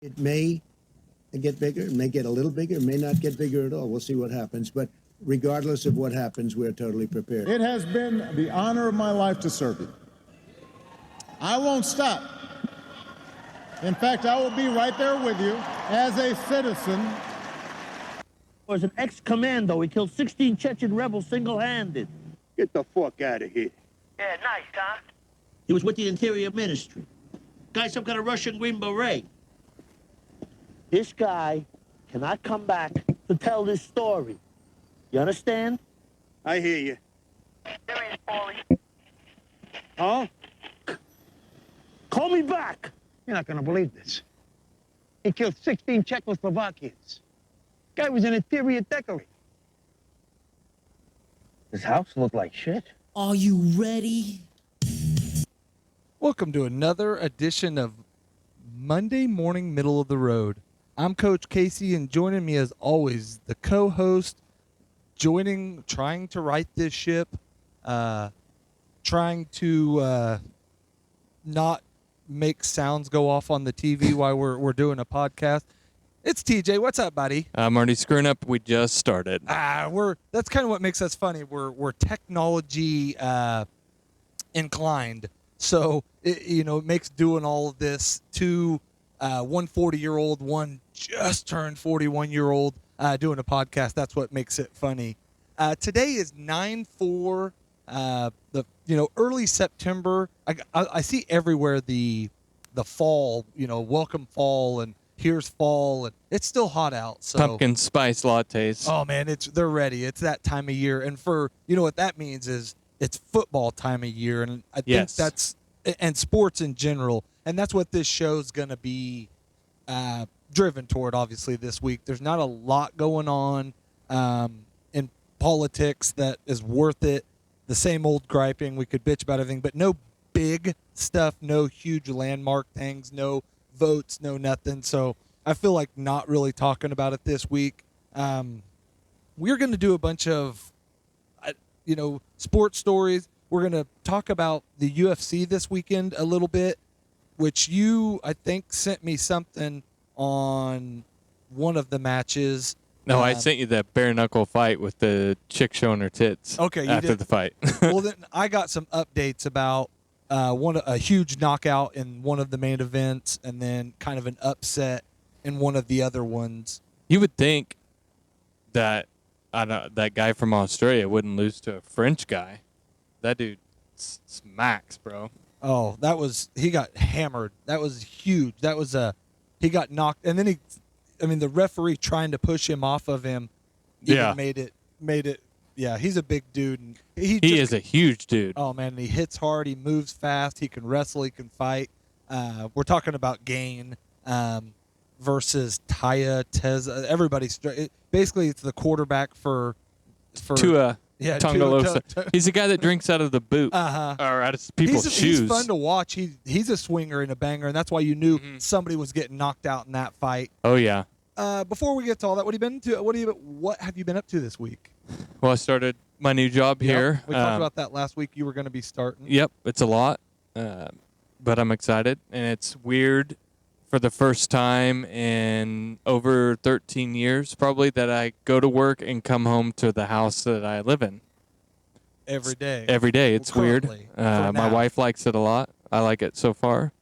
It may get bigger, it may get a little bigger, it may not get bigger at all. We'll see what happens. But regardless of what happens, we're totally prepared. It has been the honor of my life to serve you. I won't stop. In fact, I will be right there with you as a citizen. Was an ex-commando. He killed 16 Chechen rebels single-handed. Get the fuck out of here. Yeah, nice, huh? He was with the Interior Ministry. Guy, some kind of Russian Green Beret. This guy cannot come back to tell this story. You understand? I hear you. There he is, Paulie. Huh? Call me back. You're not going to believe this. He killed 16 Czechoslovakians. Guy was an interior decorator. His house looked like shit. Are you ready? Welcome to another edition of Monday Morning Middle of the Road. I'm Coach Casey, and joining me as always, the co-host, trying to right this ship, trying to not make sounds go off on the TV while we're doing a podcast. It's TJ. What's up, buddy? I'm already screwing up. We just started. That's kind of what makes us funny. We're technology inclined, so it makes doing all of this to one 40-year-old, one just turned 41-year-old doing a podcast. That's what makes it funny. Today is 9/4. Early September. I see everywhere the fall. Welcome fall and. Here's fall, and it's still hot out. So pumpkin spice lattes. Oh man, they're ready. It's that time of year, and what that means is it's football time of year, and I think that's and sports in general, and that's what this show's gonna be driven toward. Obviously, this week there's not a lot going on in politics that is worth it. The same old griping. We could bitch about everything, but no big stuff, no huge landmark things, no votes, no nothing. So I feel like not really talking about it this week. We're going to do a bunch of, sports stories. We're going to talk about the UFC this weekend a little bit, which you, I think, sent me something on one of the matches. No, I sent you that bare knuckle fight with the chick showing her tits. Okay, you after did. The fight. Well, then I got some updates about a huge knockout in one of the main events, and then kind of an upset in one of the other ones. You would think that that guy from Australia wouldn't lose to a French guy. That dude smacks, bro. Oh, he got hammered. That was huge. He got knocked, and then the referee trying to push him off of him. Made it. Yeah, he's a big dude. And he is a huge dude. Oh, man, he hits hard. He moves fast. He can wrestle. He can fight. We're talking about Gain versus Taya Teza. Everybody's basically it's the quarterback for Tua. Yeah, Tungalosa. He's the guy that drinks out of the boot or out of people's shoes. He's fun to watch. He's a swinger and a banger, and that's why you knew somebody was getting knocked out in that fight. Oh yeah. Before we get to all that, what have you been up to this week? Well, I started my new job here. We talked about that last week. You were going to be starting. Yep, it's a lot, but I'm excited, and it's weird for the first time in over 13 years, probably, that I go to work and come home to the house that I live in. Every day. Every day. It's weird. My wife likes it a lot. I like it so far.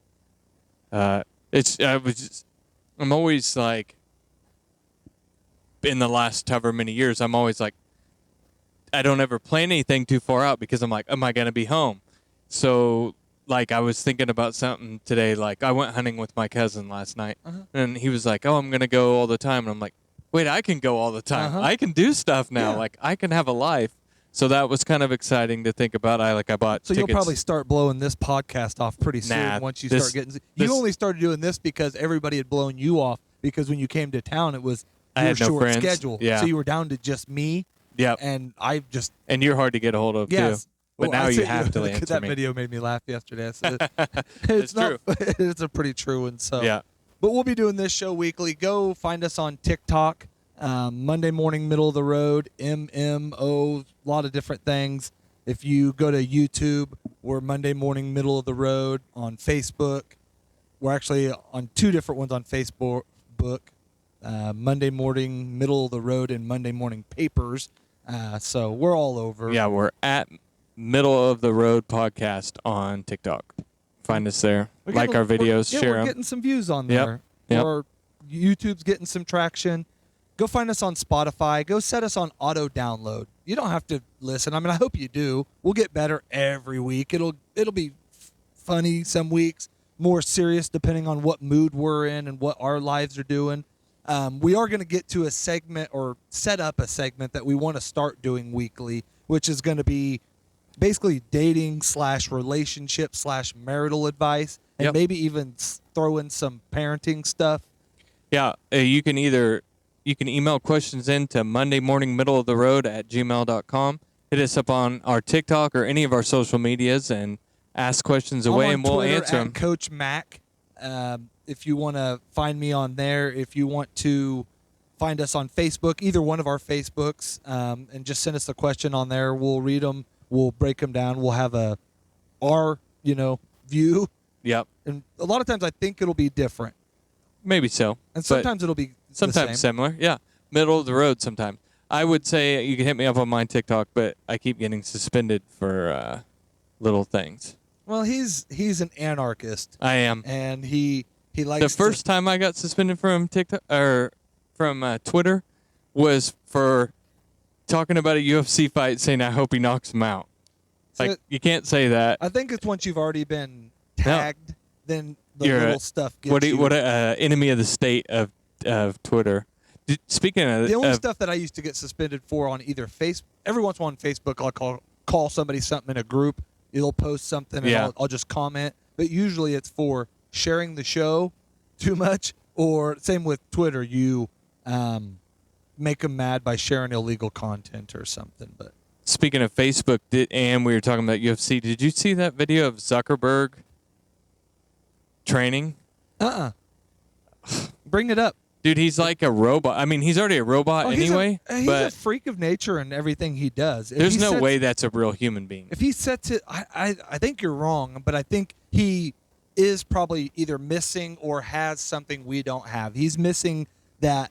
I'm always like, in the last however many years, I'm always like, I don't ever plan anything too far out because I'm like, am I going to be home? So, like, I was thinking about something today. Like, I went hunting with my cousin last night, and he was like, oh, I'm going to go all the time. And I'm like, wait, I can go all the time. I can do stuff now. Yeah. Like, I can have a life. So that was kind of exciting to think about. I bought tickets. You'll probably start blowing this podcast off pretty soon once you start getting... You only started doing this because everybody had blown you off, because when you came to town, it was your short schedule. Yeah. So you were down to just me. Yep. And And you're hard to get a hold of, too. But now you have to answer that me. video made me laugh yesterday. It's true. It's a pretty true one. So. Yeah. But we'll be doing this show weekly. Go find us on TikTok, Monday Morning Middle of the Road, MMO, a lot of different things. If you go to YouTube, we're Monday Morning Middle of the Road. On Facebook, we're actually on 2 different ones on Facebook, Monday Morning, Middle of the Road, and Monday Morning Papers. So we're all over. Yeah, we're at Middle of the Road Podcast on TikTok. Find us there. Like our videos, share we're them. getting some views on there. Yep. Or YouTube's getting some traction. Go find us on Spotify. Go set us on auto download. You don't have to listen. I mean, I hope you do. We'll get better every week. It'll be funny some weeks, more serious depending on what mood we're in and what our lives are doing. We are going to get to a segment or set up a segment that we want to start doing weekly, which is going to be basically dating / relationship / marital advice, and maybe even throw in some parenting stuff. Yeah, you can email questions in to mondaymorningmiddleoftheroad@gmail.com. Hit us up on our TikTok or any of our social medias and ask questions away, and we'll Twitter answer at them. Coach Mac. If you want to find me on there, if you want to find us on Facebook, either one of our Facebooks, and just send us a question on there. We'll read them. We'll break them down. We'll have our view. Yep. And a lot of times I think it'll be different. Maybe so. And sometimes it'll be sometimes the same. similar. Yeah. Middle of the road sometimes. I would say you can hit me up on my TikTok, but I keep getting suspended for little things. Well, he's an anarchist. I am. And he likes the first time I got suspended from TikTok or from Twitter was for talking about a UFC fight, saying I hope he knocks him out. Like, you can't say that. I think it's once you've already been tagged, then the You're little stuff gets you. What a enemy of the state of Twitter. Speaking of the only stuff that I used to get suspended for on either every once in a while on Facebook, I'll call somebody something in a group. It'll post something, and I'll just comment. But usually it's for sharing the show too much, or same with Twitter, you make them mad by sharing illegal content or something. But speaking of Facebook, and we were talking about UFC, did you see that video of Zuckerberg training? Bring it up. Dude, he's like a robot. I mean, he's already a robot anyway. He's a freak of nature in everything he does. There's no way that's a real human being. If he sets it, I think you're wrong, but I think he is probably either missing or has something we don't have. He's missing that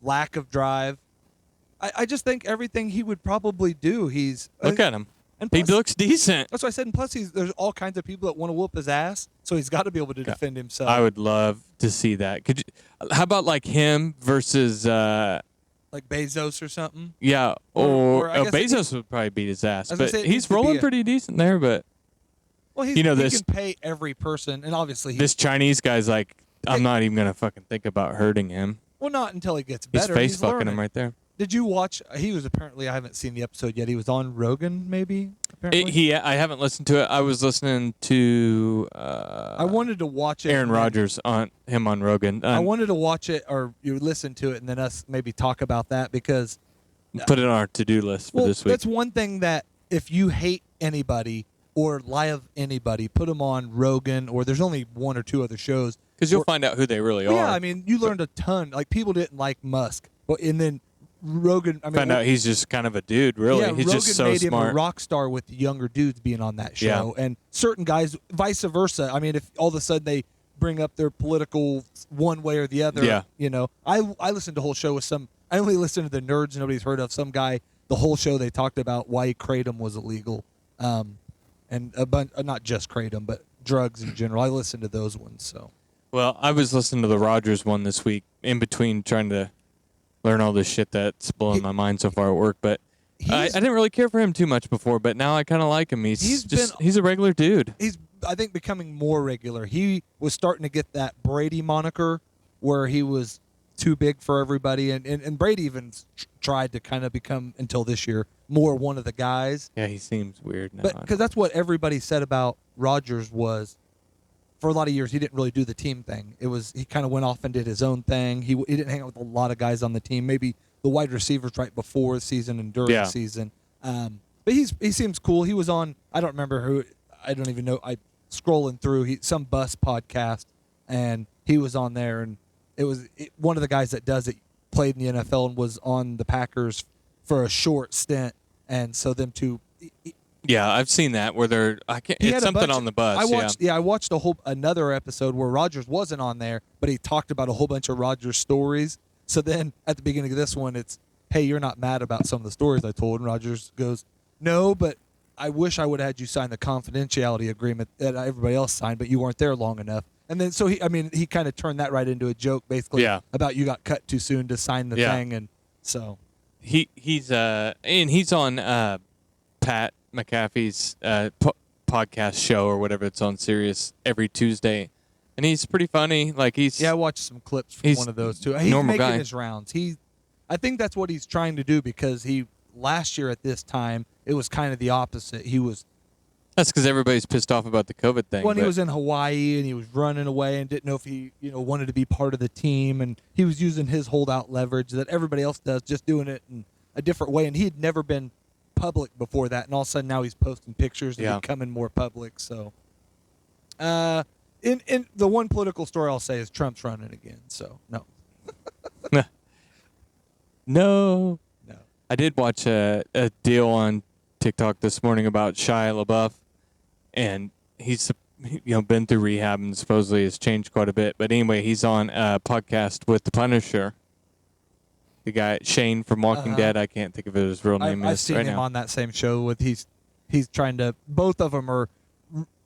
lack of drive. I just think everything he would probably do, look at him. And plus, he looks decent. That's what I said. And plus, there's all kinds of people that want to whoop his ass, so he's got to be able to defend himself. I would love to see that. How about like him versus like Bezos or something? Yeah, or Bezos would probably beat his ass, but he's rolling pretty decent there. But well, he can pay every person, and obviously this Chinese guy's like, I'm not even gonna fucking think about hurting him. Well, not until he gets better. He's face fucking him right there. Did you watch? He was apparently. I haven't seen the episode yet. He was on Rogan, maybe. Apparently, I haven't listened to it. I was listening to. I wanted to watch it. Aaron Rodgers on Rogan. I wanted to watch it, or you listen to it, and then us maybe talk about that because. Put it on our to-do list for this week. That's one thing that if you hate anybody or love anybody, put them on Rogan, or there's only 1 or 2 other shows. Because you'll find out who they really are. Yeah, I mean, you learned a ton. Like people didn't like Musk, and then. Rogan, found out he's just kind of a dude, really. Yeah, he's Rogan just so made smart. him a rock star with the younger dudes being on that show, and certain guys, vice versa. I mean, if all of a sudden they bring up their political one way or the other, I listened to the whole show with some. I only listened to the nerds nobody's heard of. Some guy, the whole show they talked about why kratom was illegal, and a bunch, not just kratom, but drugs in general. I listened to those ones. So, well, I was listening to the Rodgers one this week in between trying to learn all this shit that's blowing my mind so far at work, but I didn't really care for him too much before, but now I kind of like him. He's a regular dude. He's, I think, becoming more regular. He was starting to get that Brady moniker where he was too big for everybody, and Brady even tried to kind of become, until this year, more one of the guys. Yeah, he seems weird now. But because that's what everybody said about Rodgers was, for a lot of years, he didn't really do the team thing. He kind of went off and did his own thing. He didn't hang out with a lot of guys on the team. Maybe the wide receivers right before the season and during the season. But he seems cool. He was on, I don't remember who, I don't even know. I scrolling through some bus podcast, and he was on there, and one of the guys that does it played in the NFL and was on the Packers for a short stint, and so them two. Yeah, I've seen that where they're He it's had a something bunch on the bus. I watched. I watched another episode where Rogers wasn't on there, but he talked about a whole bunch of Rogers stories. So then at the beginning of this one, it's, hey, you're not mad about some of the stories I told, and Rogers goes, no, but I wish I would have had you sign the confidentiality agreement that everybody else signed, but you weren't there long enough. And then so he kind of turned that right into a joke, basically, about you got cut too soon to sign the thing, and so he's on Pat McAfee's podcast show or whatever. It's on Sirius every Tuesday, and he's pretty funny. Like I watched some clips from one of those too. He's normal making guy. his rounds. I think that's what he's trying to do, because last year at this time it was kind of the opposite. That's because everybody's pissed off about the COVID thing. When he was in Hawaii and he was running away and didn't know if he wanted to be part of the team, and he was using his holdout leverage that everybody else does, just doing it in a different way. And he had never been public before that, and all of a sudden now he's posting pictures and becoming more public. So in the one political story I'll say is Trump's running again, so no. I did watch a deal on TikTok this morning about Shia LaBeouf, and he's been through rehab and supposedly has changed quite a bit. But anyway, he's on a podcast with the Punisher, the guy Shane from Walking Dead. I can't think of his real name. I've seen him on that same show with he's trying to. Both of them are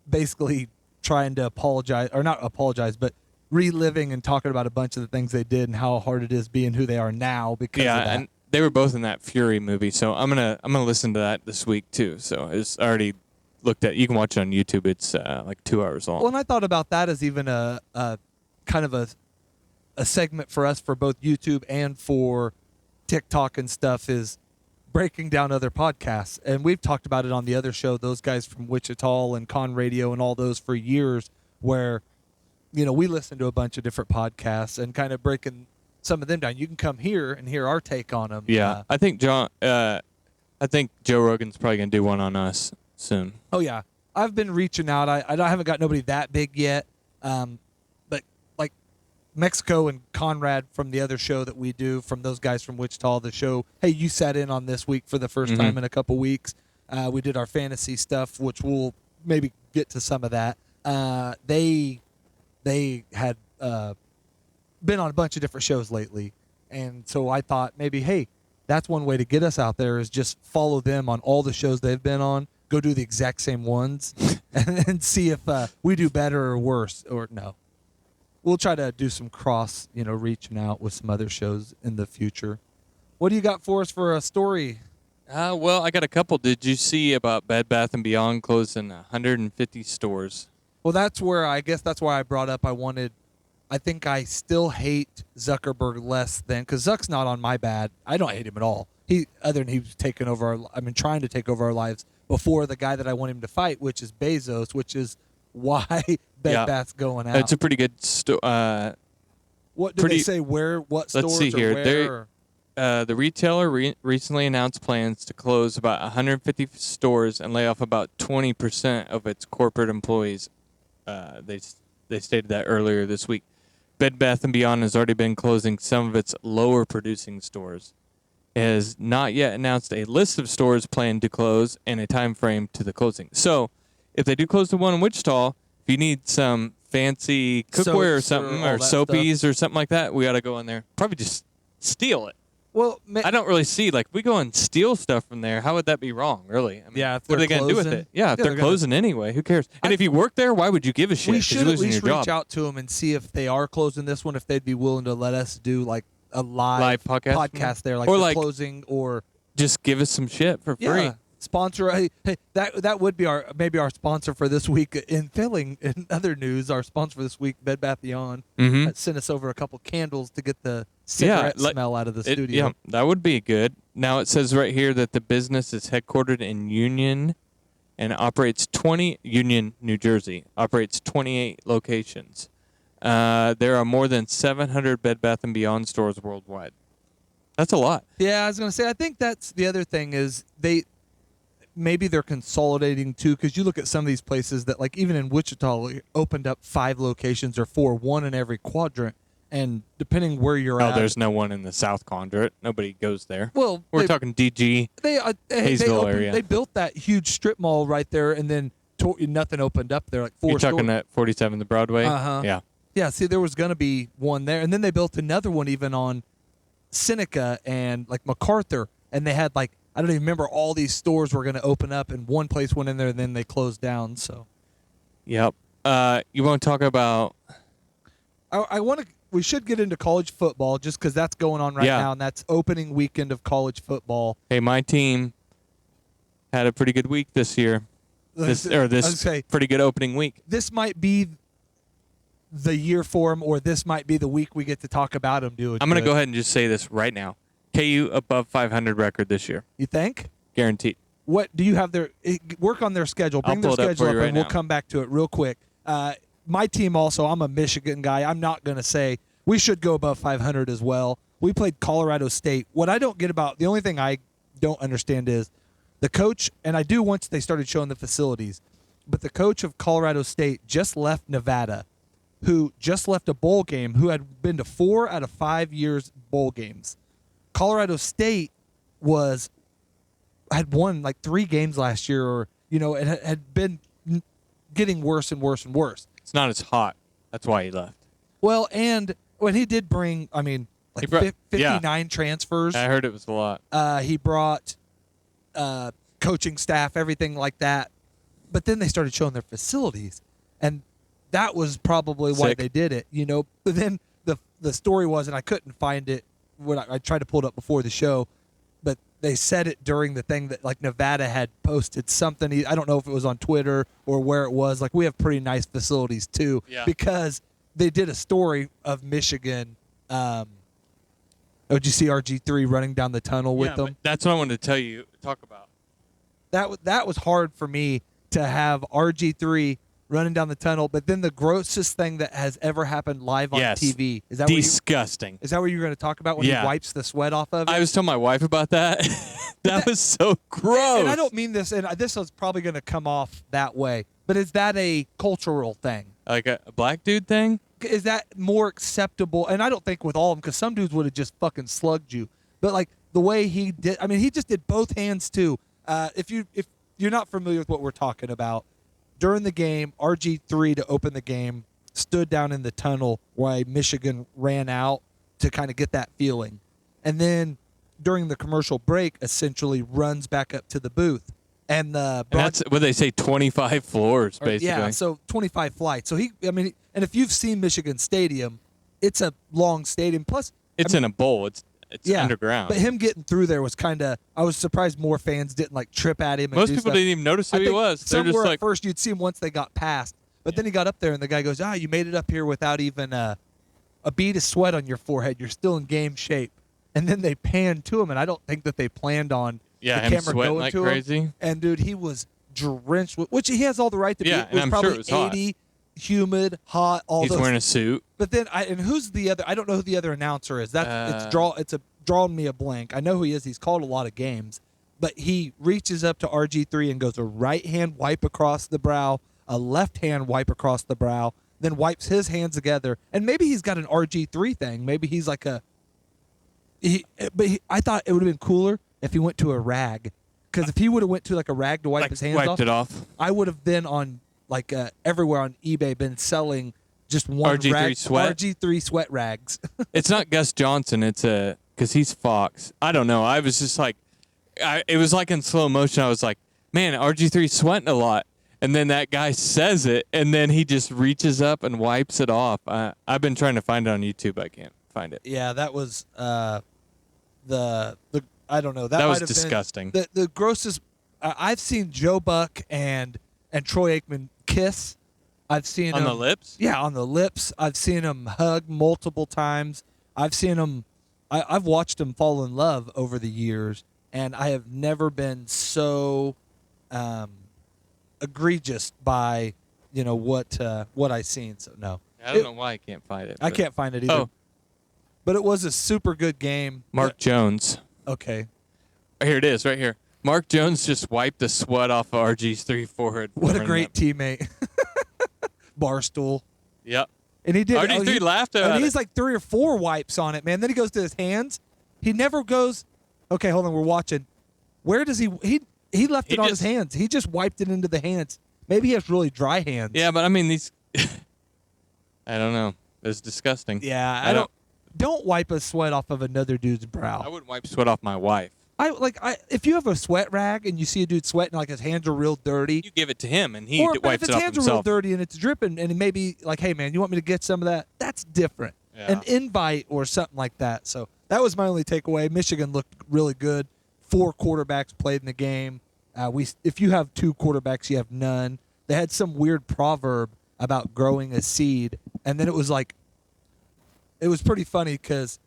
basically trying to apologize, or not apologize, but reliving and talking about a bunch of the things they did and how hard it is being who they are now because of that. And they were both in that Fury movie, so I'm gonna listen to that this week too. So it's already looked at. You can watch it on YouTube. It's like 2 hours long. Well, and I thought about that as even a kind of a segment for us for both YouTube and for TikTok and stuff, is breaking down other podcasts. And we've talked about it on the other show, those guys from Wichita and Con Radio and all those for years, where we listen to a bunch of different podcasts and kind of breaking some of them down. You can come here and hear our take on them. Yeah, I think Joe Rogan's probably gonna do one on us soon. Oh yeah, I've been reaching out. I haven't got nobody that big yet, but like Mexico and Conrad from the other show that we do, from those guys from Wichita, the show. Hey, you sat in on this week for the first time in a couple weeks. We did our fantasy stuff, which we'll maybe get to some of that. They had been on a bunch of different shows lately, and so I thought maybe, hey, that's one way to get us out there, is just follow them on all the shows they've been on, go do the exact same ones, and then see if we do better or worse, or no. We'll try to do some reaching out with some other shows in the future. What do you got for us for a story? Well, I got a couple. Did you see about Bed Bath & Beyond closing 150 stores? Well, that's why I brought up I think I still hate Zuckerberg less than, because Zuck's not on my bad. I don't hate him at all. Other than he was taking over trying to take over our lives before the guy that I want him to fight, which is Bezos, which is why Bed Bath's going out. It's a pretty good what did they say? What stores? Let's see here. Where? The retailer recently announced plans to close about 150 stores and lay off about 20% of its corporate employees. They stated that earlier this week. Bed Bath & Beyond has already been closing some of its lower producing stores. It has not yet announced a list of stores planned to close and a time frame to the closing. So if they do close the one in Wichita, if you need some fancy cookware or something, or soapies or something like that, we ought to go in there. Probably just steal it. Well, I don't really see, if we go and steal stuff from there, how would that be wrong, really? I mean, what are they going to do with it? Yeah, if they're closing anyway, who cares? And if you work there, why would you give a shit? We should at least reach out to them and see if they are closing this one, if they'd be willing to let us do a live podcast there, or closing, or just give us some shit for free. Yeah. Sponsor. Hey, that would be maybe our sponsor for this week. In other news, our sponsor for this week, Bed Bath Beyond, sent us over a couple candles to get the cigarette smell out of the studio. Yeah, that would be good. Now it says right here that the business is headquartered in Union and operates Union, New Jersey, operates 28 locations. There are more than 700 Bed Bath & Beyond stores worldwide. That's a lot. Yeah, I was going to say, I think that's the other thing is maybe they're consolidating too, because you look at some of these places that, even in Wichita, opened up 5 locations or 4, one in every quadrant, and depending where you're at. Oh, there's no one in the South Conduit. Nobody goes there. Well, we're talking DG, Hayesville area. They built that huge strip mall right there, and then nothing opened up there. Like 4 You're talking at 47 the Broadway? Uh-huh. Yeah. Yeah, see, there was going to be one there. And then they built another one even on Seneca and, like, MacArthur. And they had, like, I don't even remember, all these stores were going to open up, and one place went in there, and then they closed down. So, yep. You want to talk about... We should get into college football just because that's going on right now, and that's opening weekend of college football. Hey, my team had a pretty good week this year. This pretty good opening week. This might be the year for them, or this might be the week we get to talk about them doing. I'm going to go ahead and just say this right now. KU above 500 record this year. You think? Guaranteed. What do you have there? Work on their schedule. Bring their schedule up, and we'll come back to it real quick. My team also, I'm a Michigan guy. I'm not going to say we should go above 500 as well. We played Colorado State. What I don't get about, the only thing I don't understand is the coach, and I do once they started showing the facilities, but the coach of Colorado State just left Nevada, who just left a bowl game, who had been to 4 out of 5 years bowl games. Colorado State had won like 3 games last year, or, it had been getting worse and worse and worse. It's not as hot. That's why he left. Well, and when he did bring, 59 transfers. I heard it was a lot. He brought coaching staff, everything like that. But then they started showing their facilities, and that was probably why they did it, But then the story was, and I couldn't find it when I tried to pull it up before the show, but they said it during the thing that, like, Nevada had posted something. I don't know if it was on Twitter or where it was. Like, we have pretty nice facilities too, because they did a story of Michigan. Did you see RG3 running down the tunnel with them? That's what I wanted to talk about. That was hard for me to have RG3 running down the tunnel, but then the grossest thing that has ever happened live on TV. Is that disgusting? Is that what you were going to talk about when he wipes the sweat off of it? I was telling my wife about that. that was so gross. And I don't mean this, and this is probably going to come off that way, but is that a cultural thing? Like a black dude thing? Is that more acceptable? And I don't think with all of them, because some dudes would have just fucking slugged you. But, like, the way he did, he just did both hands too. If you're not familiar with what we're talking about, during the game, RG3 to open the game stood down in the tunnel while Michigan ran out to kind of get that feeling. And then during the commercial break, essentially runs back up to the booth. And that's what they say, 25 floors, basically. Yeah, so 25 flights. So and if you've seen Michigan Stadium, it's a long stadium. Plus, it's in a bowl. It's underground. But him getting through there was I was surprised more fans didn't, like, trip at him. Most people didn't even notice who he was. They're just like, at first you'd see him once they got past. But then he got up there and the guy goes, you made it up here without even a bead of sweat on your forehead. You're still in game shape. And then they panned to him, and I don't think that they planned on the him camera sweating going like to crazy. him. And, dude, he was drenched, which he has all the right to be. Yeah, It was and I'm probably sure it was 80, humid, hot, all He's those. wearing a suit. But then, and who's the other? I don't know who the other announcer is. It's drawn me a blank. I know who he is. He's called a lot of games. But he reaches up to RG3 and goes a right hand wipe across the brow, a left hand wipe across the brow, then wipes his hands together. And maybe he's got an RG3 thing. Maybe he's like I thought it would have been cooler if he went to a rag. Because if he would have went to, like, a rag to wipe his hands wiped it off, I would have been on, like, everywhere on eBay, been selling just one RG3 rag, sweat? RG3 sweat rags. It's not Gus Johnson. It's because he's Fox. I don't know. I was just like, it was like in slow motion. I was like, man, RG3's sweating a lot. And then that guy says it, and then he just reaches up and wipes it off. I've been trying to find it on YouTube. I can't find it. Yeah, that was the I don't know. That was disgusting. The grossest. I've seen Joe Buck and Troy Aikman kiss. I've seen on them, the lips. Yeah, on the lips. I've seen them hug multiple times. I've seen them. I've watched them fall in love over the years, and I have never been so egregious by what I've seen. So no, I don't know why I can't find it. I can't find it either. Oh. But it was a super good game. Mark Jones. Okay. Here it is, right here. Mark Jones just wiped the sweat off of RG's forehead. What a great teammate. Barstool. Yep. And he did. RG3 laughed at And it. he's like 3 or 4 wipes on it, man. Then he goes to his hands. He never goes, okay, hold on, we're watching. Where does he left it on his hands. He just wiped it into the hands. Maybe he has really dry hands. Yeah, but I mean, these, I don't know. It's disgusting. Yeah, I don't wipe a sweat off of another dude's brow. I wouldn't wipe sweat off my wife. If you have a sweat rag and you see a dude sweating, like his hands are real dirty. You give it to him, and he Or wipes if it his off hands are real himself. dirty and it's dripping, and maybe like, hey man, you want me to get some of that? That's different. Yeah. An invite or something like that. So that was my only takeaway. Michigan looked really good. 4 quarterbacks played in the game. If you have 2 quarterbacks, you have none. They had some weird proverb about growing a seed, and then it was pretty funny because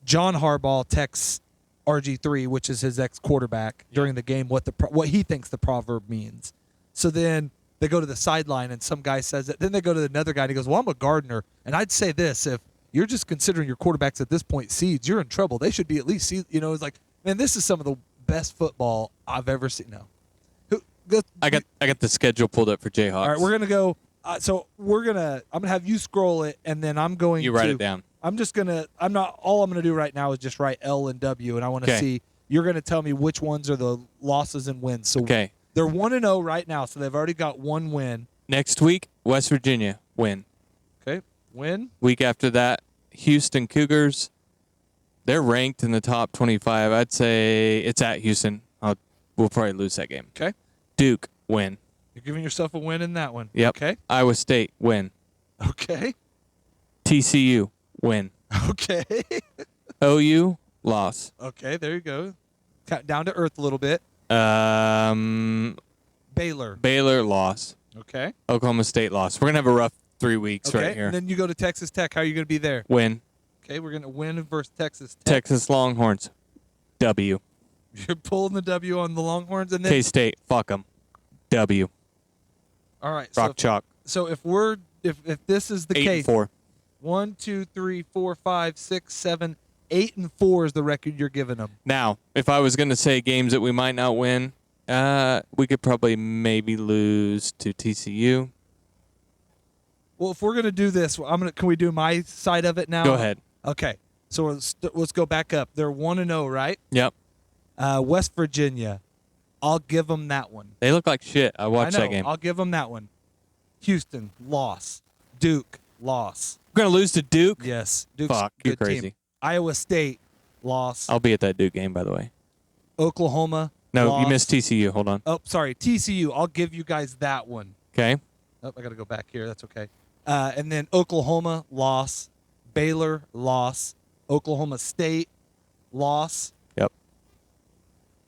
John Harbaugh texts RG3, which is his ex-quarterback, during the game what he thinks the proverb means. So then they go to the sideline and some guy says it. Then they go to another guy and he goes, well, I'm a gardener, and I'd say this: if you're just considering your quarterbacks at this point seeds, you're in trouble. They should be at least seeds. It's like, man, this is some of the best football I've ever seen. No. I got the schedule pulled up for Jayhawks. All right, we're gonna go. I'm gonna have you scroll it, and then I'm going. You write it down. I'm not. All I'm gonna do right now is just write L and W, and I want to see. You're gonna tell me which ones are the losses and wins. So Okay. they're 1-0 right now, so they've already got 1 win. Next week, West Virginia win. Okay, win. Week after that, Houston Cougars. They're ranked in the top 25. I'd say it's at Houston. We'll probably lose that game. Okay. Duke win. You're giving yourself a win in that one. Yep. Okay. Iowa State win. Okay. TCU win. Okay. OU loss. Okay. There you go. Down to earth a little bit. Baylor Loss. Okay. Oklahoma State loss. We're gonna have a rough 3 weeks Okay. right here. And then you go to Texas Tech. How are you gonna be there? Win. Okay. We're gonna win versus Texas Tech. Texas Longhorns. W. You're pulling the W on the Longhorns, and then K-State. Fuck them. W. all right. Rock chalk. So if this is the 8 case, and 4. 1, 2, 3, 4, 5, 6, 7, 8 and 4 is the record you're giving them. Now, if I was gonna say games that we might not win, we could probably maybe lose to TCU. Well, if we're gonna do this, Can we do my side of it now? Go ahead. Okay. So let's go back up. They're 1-0, right? Yep. West Virginia. I'll give them that one. They look like shit. I watched I know. that game. I'll give them that one. Houston, loss. Duke, loss. We're gonna lose to Duke. Yes. Duke's Fuck, a you're good crazy. team. Iowa State, loss. I'll be at that Duke game, by the way. Oklahoma, No, loss. you missed TCU. Hold on. Oh, sorry. TCU. I'll give you guys that one. Okay. Oh, I got to go back here. That's okay. And then Oklahoma, loss. Baylor, loss. Oklahoma State, loss. Yep.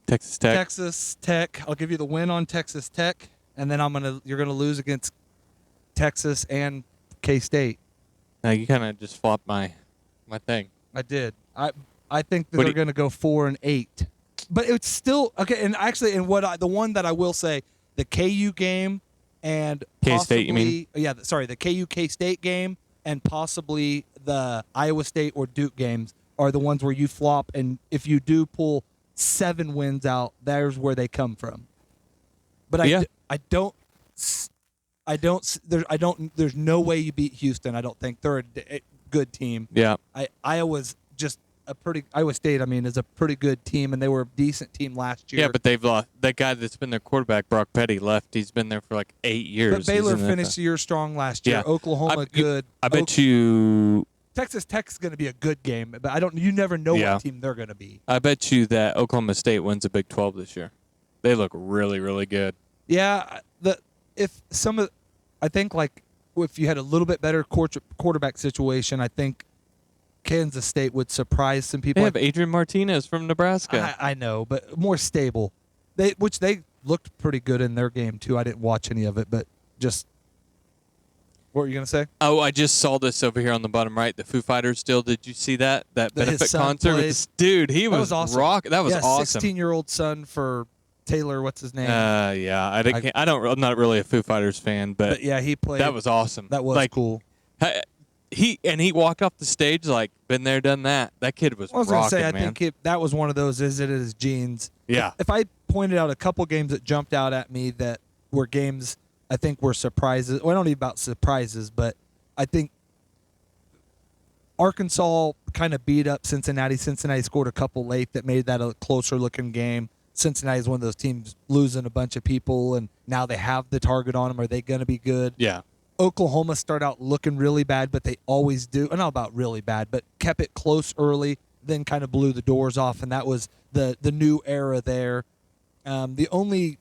Texas Tech. Texas Tech. I'll give you the win on Texas Tech, and then you're gonna lose against Texas and K-State. Now you kind of just flopped my thing. I did. I think that they're gonna go 4-8, but it's still okay. And actually, the one that I will say, the KU game and K-State, you mean? Yeah, sorry, the KU K-State game and possibly the Iowa State or Duke games are the ones where you flop, and if you do pull 7 wins out, there's where they come from. But there's no way you beat Houston. I don't think they're a good team. Yeah. Iowa's just Iowa State, is a pretty good team, and they were a decent team last year. Yeah, but they've lost. That guy that's been their quarterback, Brock Petty, left. He's been there for like 8 years. But Baylor finished the year strong last year. Yeah. Oklahoma, good. I bet you. Texas Tech's going to be a good game, but you never know what team they're going to be. I bet you that Oklahoma State wins the Big 12 this year. They look really, really good. Yeah, I think like if you had a little bit better quarterback situation, I think Kansas State would surprise some people. They have Adrian Martinez from Nebraska. I know, but more stable. Which they looked pretty good in their game too. I didn't watch any of it, but just. What were you going to say? Oh, I just saw this over here on the bottom right. The Foo Fighters still. Did you see that? That benefit concert? Dude, he was awesome. rock. That was awesome. 16-year-old son for Taylor. What's his name? Yeah. I'm not really a Foo Fighters fan, but yeah, he played. That was awesome. That was cool. He walked off the stage like been there, done that. That kid was. I was going to say, man. I think that was one of those. Is it his genes? Yeah. If I pointed out a couple games that jumped out at me that were games I think were surprises. Well, I don't know about surprises, but I think Arkansas kind of beat up Cincinnati. Cincinnati scored a couple late that made that a closer looking game. Cincinnati is one of those teams losing a bunch of people, and now they have the target on them. Are they going to be good? Yeah. Oklahoma started out looking really bad, but they always do. Not about really bad, but kept it close early, then kind of blew the doors off, and that was the new era there. The only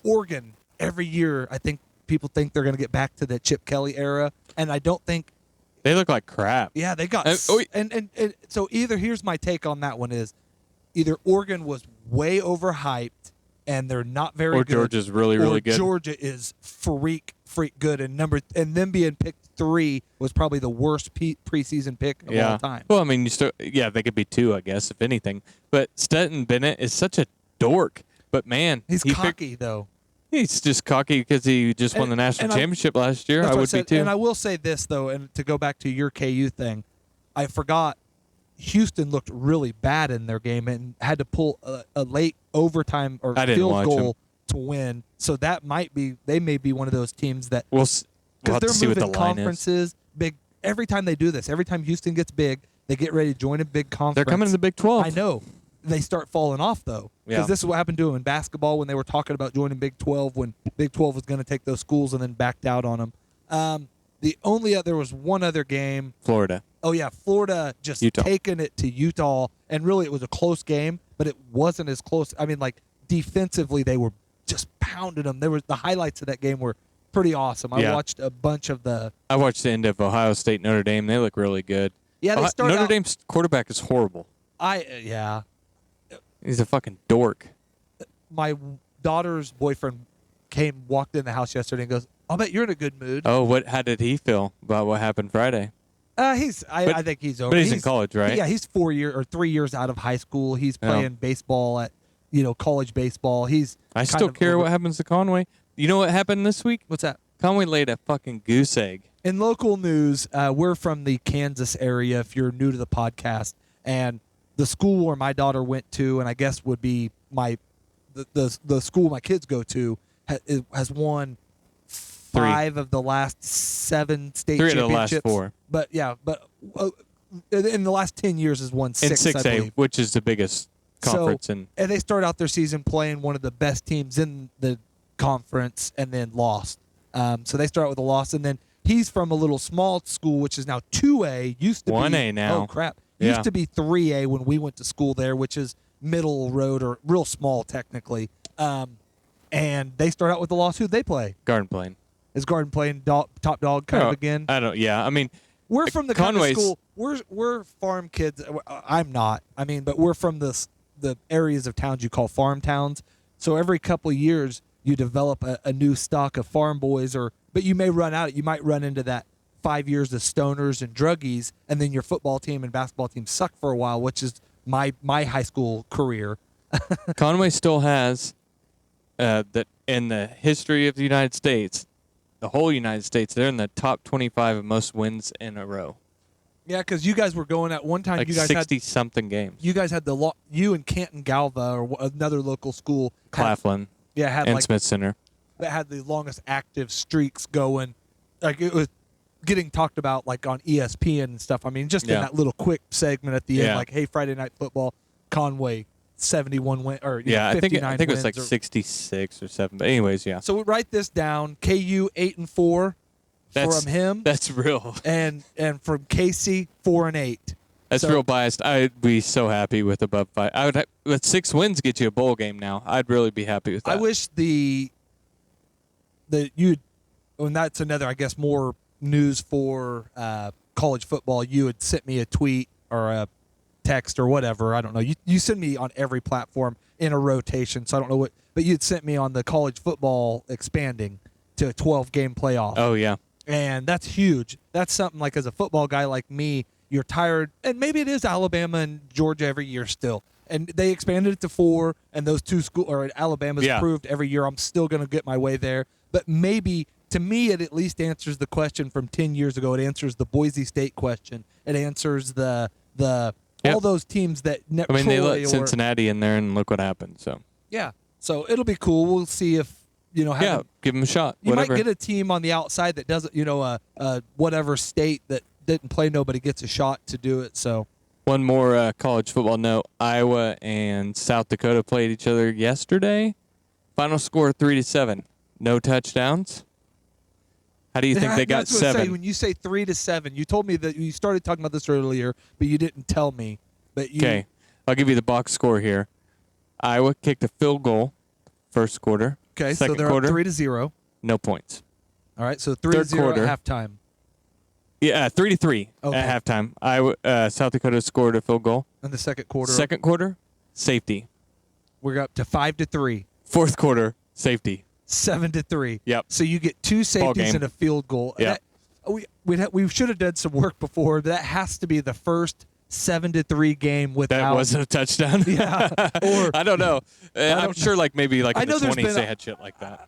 Oregon, every year, I think people think they're going to get back to the Chip Kelly era, and I don't think. They look like crap. Yeah, they got. And so either, here's my take on that one is, either Oregon was way overhyped and they're not very good. Or Georgia's really, really good. Georgia is freak good. And them being picked 3 was probably the worst preseason pick of all time. Well, I mean, they could be 2, I guess, if anything. But Stetson Bennett is such a dork. But, man. He's cocky, though. He's just cocky because he just won the national championship last year. I would be, too. And I will say this, though, and to go back to your KU thing, I forgot Houston looked really bad in their game and had to pull a late overtime or field goal to win. So that they may be one of those teams that we'll have to see what the line conferences big every time they do this. Every time Houston gets big, they get ready to join a big conference. They're coming to the Big 12. I know. They start falling off though, because this is what happened to them in basketball when they were talking about joining Big 12 when Big 12 was going to take those schools and then backed out on them. There was one other game. Florida. Oh, yeah, Florida just taking it to Utah, and really it was a close game, but it wasn't as close. I mean, like, defensively they were just pounding them. The highlights of that game were pretty awesome. I watched a bunch of I watched the end of Ohio State, Notre Dame. They look really good. Yeah, Notre Dame's quarterback is horrible. He's a fucking dork. My daughter's boyfriend walked in the house yesterday and goes, I'll bet you're in a good mood. Oh, how did he feel about what happened Friday? I think he's over. But he's in college, right? Yeah, he's 3 years out of high school. He's playing baseball at, college baseball. I still care what happens to Conway. You know what happened this week? What's that? Conway laid a fucking goose egg. In local news, we're from the Kansas area, if you're new to the podcast, and the school where my daughter went to, and I guess would be the school my kids go to, has won 5 of the last 7 state 3 championships. of the last 4. But in the last 10 years has won 6. In 6A, which is the biggest conference. And they start out their season playing one of the best teams in the conference and then lost. So they start out with a loss, and then he's from a little small school, which is now 2A. Used to 1A be now. Oh crap! Used to be 3A when we went to school there, which is middle road or real small technically. And they start out with a loss. Who'd they play? Garden Plain. Is Garden Plain top dog kind of again? I don't. Yeah, I mean, we're from the kind of school. We're farm kids. I'm not. I mean, but we're from the areas of towns you call farm towns. So every couple of years you develop a new stock of farm boys, but you may run out. You might run into that 5 years of stoners and druggies, and then your football team and basketball team suck for a while, which is my high school career. Conway still has that in the history of the United States. The whole United States, they're in the top 25 of most wins in a row. Yeah, because you guys were going at one time. Like you guys 60-something games. You guys had you and Canton Galva or another local school. Claflin. Had and Smith Center. That had the longest active streaks going. Like it was getting talked about like on ESPN and stuff. I mean, just in that little quick segment at the end, like, hey, Friday Night Football, Conway 71 win or I think it was like or, 66 or 7. But anyways, yeah. So we write this down. KU 8-4 from him. That's real. And from Casey 4-8. That's real biased. I'd be so happy with above 5. I would let 6 wins get you a bowl game now. I'd really be happy with that. I wish and that's another, I guess, more news for college football. You had sent me a tweet or a text or whatever. I don't know. You send me on every platform in a rotation, so I don't know what. But you'd sent me on the college football expanding to a 12-game playoff. Oh, yeah. And that's huge. That's something like as a football guy like me, you're tired. And maybe it is Alabama and Georgia every year still. And they expanded it to 4, and those 2 schools, or Alabama's proved every year I'm still going to get my way there. But maybe, to me, it at least answers the question from 10 years ago. It answers the Boise State question. It answers all those teams that I mean, they let Cincinnati in there, and look what happened. So yeah, so it'll be cool. We'll see if have give them a shot. you Whatever. might get a team on the outside that doesn't, whatever state that didn't play nobody gets a shot to do it. So One more college football note. Iowa and South Dakota played each other yesterday. Final score 3-7. No touchdowns. How do you think they got that's what I say, 7? when you say 3-7, you told me that you started talking about this earlier, but you didn't tell me. But Okay, I'll give you the box score here. Iowa kicked a field goal first quarter. Okay, so Second they're quarter, up 3-0. no points. All right, so Third 3-0 quarter. at halftime. Yeah, 3-3 Okay. at halftime. South Dakota scored a field goal. In the second quarter, Second quarter, safety. we're up to 5-3, Fourth quarter, safety. 7-3. Yep. So you get 2 safeties game. and a field goal. Yeah. We should have done some work before. That has to be the first 7-3 game without. That wasn't a touchdown. Yeah. Or I don't know. I'm sure maybe I in know the there's 20s been they had shit like that.